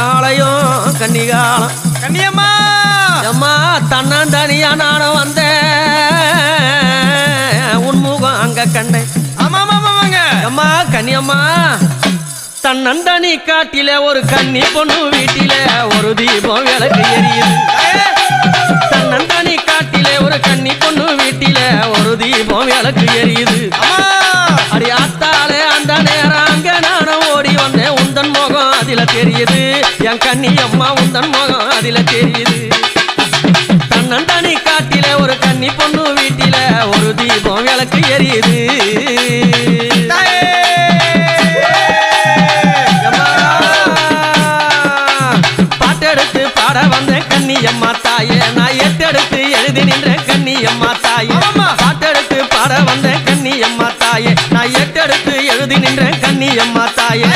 ஆலயம் கன்னிகாலம் கன்னியம்மா அம்மா தன்னந்தனியா நானும் வந்தேன் உன்முகம் அங்க கண்டேன். ஆமாமாமாங்க அம்மா கன்னியம்மா தன்னந்தனி காட்டில ஒரு கன்னி பொண்ணு வீட்டில ஒரு தீபம் விளக்கு எரியுது. தன்னந்தனி காட்டில ஒரு கன்னி பொண்ணு வீட்டில ஒரு தீபம் விளக்கு எரியுது. அடி ஆத்தாலே அந்த நேரம் அங்க நானும் ஓடி வந்தேன். உந்தன் முகம் அதில தெரியுது என் கன்னி அம்மா உந்தன் முகம் அதில தெரியுது. தன்னந்தனி காட்டில ஒரு கன்னி பொண்ணு வீட்டில ஒரு தீபம் விளக்கு எரியுது. பாட்டெடுத்து பாட வந்தேன் கன்னியம்மா தாயே நான் எட்டெடுத்து எழுதி நின்றேன் கன்னியம்மா தாயே. பாட்டெடுத்து பாட வந்தேன் கன்னியம்மா தாயே நான் எட்டெடுத்து எழுதி நின்றேன் கன்னியம்மா தாயே.